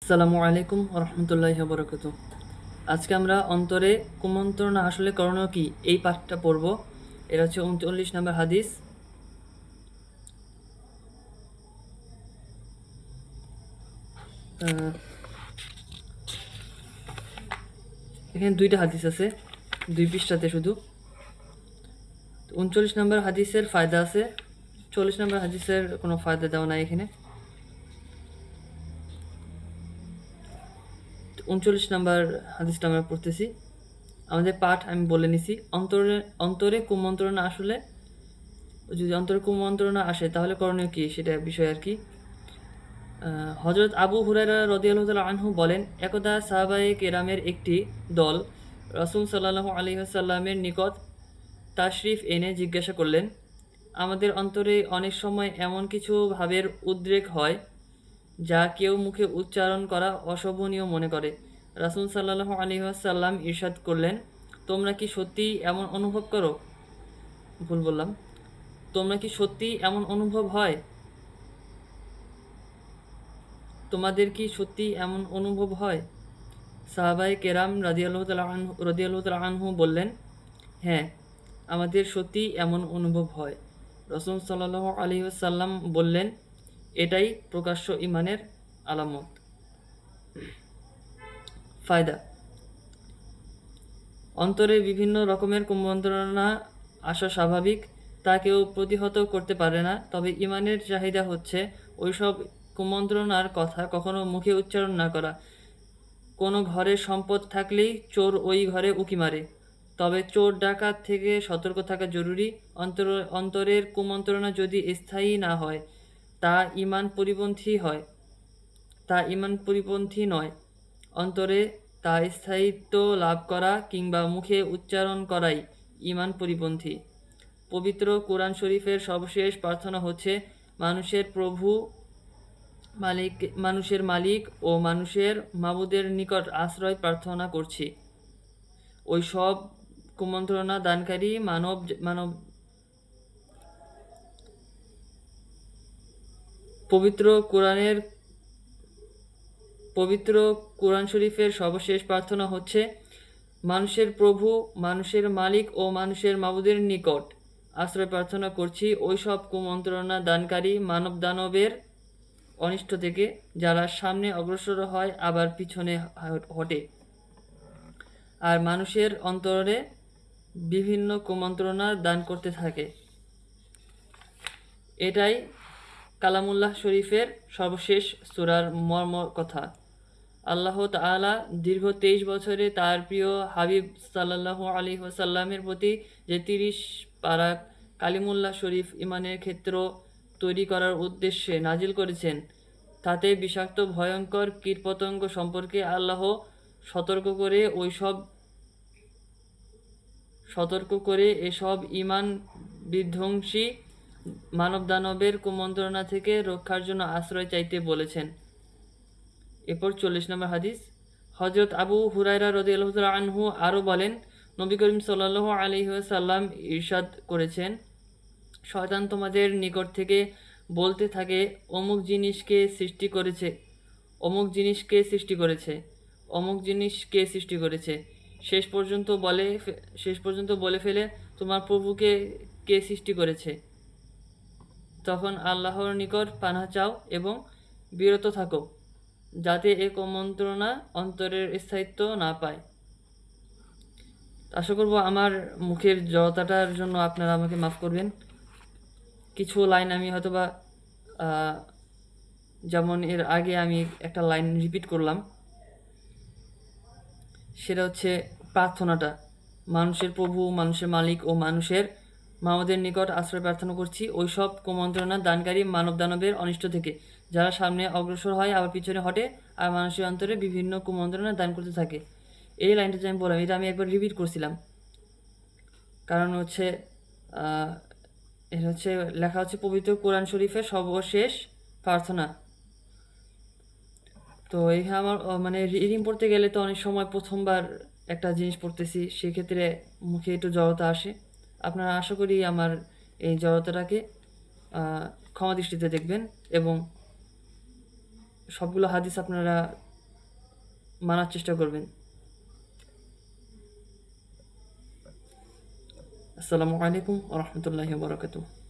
আসসালামু আলাইকুম রহমতুল্লাহি বরকত। আজকে আমরা অন্তরে কুমন্ত্রণা আসলে করণীয় কি এই পাঠটা পড়ব। এটা হচ্ছে 39 নম্বর হাদিস। আহ, এখানে দুইটা হাদিস আছে, 2 পৃষ্ঠাতে শুধু। 39 নম্বর হাদিসের ফায়দা আছে, 40 নম্বর হাদিসের কোনো ফায়দা দেওয়া নাই এখানে। 39 নম্বর হাদিসটা আমরা পড়তেছি। আমাদের পাঠ আমি বলে নিছি। অন্তরে অন্তরে কুমন্ত্রণা আসলে, যদি অন্তরে কুমন্ত্রণা আসে তাহলে করণীয় কি সেটা বিষয় আর কি। হজরত আবু হুরায়রা রাদিয়াল্লাহু তাআলা আনহু বলেন, একদা সাহাবায়ে কেরামের একটি দল রাসূল সাল্লাল্লাহু আলাইহি ওয়াসাল্লামের নিকট তাশরিফ এনে জিজ্ঞাসা করলেন, আমাদের অন্তরে অনেক সময় এমন কিছু ভাবের উদ্রেক হয় যা কেউ মুখে উচ্চারণ করা অশোভনীয় মনে করে। রাসূল সাল্লাল্লাহু আলাইহি ওয়াসাল্লাম ইরশাদ করলেন, তোমরা কি সত্যিই এমন অনুভব করো? ভুল বললাম। তোমরা কি সত্যিই এমন অনুভব হয়? তোমাদের কি সত্যিই এমন অনুভব হয়? সাহাবায়ে কেরাম রাদিয়াল্লাহু তাআলা আনহু বললেন, হ্যাঁ, আমাদের সত্যিই এমন অনুভব হয়। রাসূল সাল্লাল্লাহু আলাইহি ওয়াসাল্লাম বললেন, এটাই প্রকাশ্য ঈমানের আলামত। ফায়দা: অন্তরে বিভিন্ন রকমের কুমন্ত্রণা আসা স্বাভাবিক, তা কেউ প্রতিহত করতে পারে না। তবে ঈমানের চাহিদা হচ্ছে ওইসব কুমন্ত্রণার কথা কখনো মুখে উচ্চারণ না করা। কোনো ঘরে সম্পদ থাকলেই চোর ওই ঘরে উঁকি মারে, তবে চোর ডাকাত থেকে সতর্ক থাকা জরুরি। অন্তরের কুমন্ত্রণা যদি স্থায়ী না হয় তা ঈমান পরিপন্থী হয়, তা ঈমান পরিপন্থী নয়। অন্তরে তা স্থায়িত্ব লাভ করা কিংবা মুখে উচ্চারণ করাই ঈমান পরিপন্থী। পবিত্র কোরআন শরীফের সর্বশেষ প্রার্থনা হচ্ছে, মানুষের প্রভু মানুষের মালিক ও মানুষের মাবুদের নিকট আশ্রয় প্রার্থনা করছি ওই সব কুমন্ত্রণা দানকারী মানব মানব পবিত্র কোরআনের পবিত্র কোরআন শরীফের সর্বশেষ প্রার্থনা হচ্ছে, মানুষের প্রভু মানুষের মালিক ও মানুষের মাবুদের নিকট আশ্রয় প্রার্থনা করছি ওই সব কুমন্ত্রণা দানকারী মানব দানবের অনিষ্ট থেকে, যারা সামনে অগ্রসর হয় আবার পিছনে হটে আর মানুষের অন্তরে বিভিন্ন কুমন্ত্রণা দান করতে থাকে। এটাই কালামুল্লাহ শরীফের সর্বশেষ সূরার মর্ম কথা। আল্লাহ তাআলা দীর্ঘ 23 বছরে তার প্রিয় হাবিব সাল্লাল্লাহু আলাইহি ওয়াসাল্লামের প্রতি যে 30 পারা কালিমুল্লাহ শরীফ ঈমানের ক্ষেত্র তৈরি করার উদ্দেশ্যে নাজিল করেছেন, তাতে বিষাক্ত ভয়ঙ্কর কীটপতঙ্গ সম্পর্কে আল্লাহ সতর্ক করে এসব ঈমান বিধ্বংসী মানবদানবের কুমন্ত্রণা থেকে রক্ষার জন্য আশ্রয় চাইতে বলেছেন। এরপর 40 নম্বর হাদিস। হযরত আবু হুরায়রা রাদিয়াল্লাহু তাআলা আনহু আরও বলেন, নবী করিম সাল্লাল্লাহু আলাইহি ওয়াসাল্লাম ইরশাদ করেছেন, শয়তান তোমাদের নিকট থেকে বলতে থাকে, অমুক জিনিসকে সৃষ্টি করেছে, অমুক জিনিসকে সৃষ্টি করেছে, অমুক জিনিসকে সৃষ্টি করেছে, শেষ পর্যন্ত বলে ফেলে, তোমার প্রভুকে কে সৃষ্টি করেছে? তখন আল্লাহর নিকট পানাহ চাও এবং বিরত থাকো, যাতে এ কুমন্ত্রণা অন্তরের স্থায়িত্ব না পায়। আশা করব আমার মুখের জড়তাটার জন্য আপনারা আমাকে মাফ করবেন। কিছু লাইন আমি হয়তোবা যেমন এর আগে আমি একটা লাইন রিপিট করলাম, সেটা হচ্ছে প্রার্থনাটা, মানুষের প্রভু মানুষের মালিক ও মানুষের মামুদের নিকট আশ্রয় প্রার্থনা করছি ওই সব কুমন্ত্রণা দানকারী মানব দানবের অনিষ্ট থেকে, যারা সামনে অগ্রসর হয় আবার পিছনে হটে আর মানুষের অন্তরে বিভিন্ন কুমন্ত্রণা দান করতে থাকে। এই লাইনটা যে আমি বললাম, এটা আমি একবার রিপিট করছিলাম, কারণ হচ্ছে এটা হচ্ছে লেখা হচ্ছে পবিত্র কোরআন শরীফের সর্বশেষ প্রার্থনা। তো এখানে আমার মানে রিডিং পড়তে গেলে তো অনেক সময় প্রথমবার একটা জিনিস পড়তেছি, সেক্ষেত্রে মুখে একটু জড়তা আসে। আপনারা আশা করি আমার এই জড়তাটাকে ক্ষমা দৃষ্টিতে দেখবেন এবং সবগুলো হাদিস আপনারা মানার চেষ্টা করবেন। আসসালামু আলাইকুম ওয়া রাহমাতুল্লাহি ওয়া বারাকাতুহু।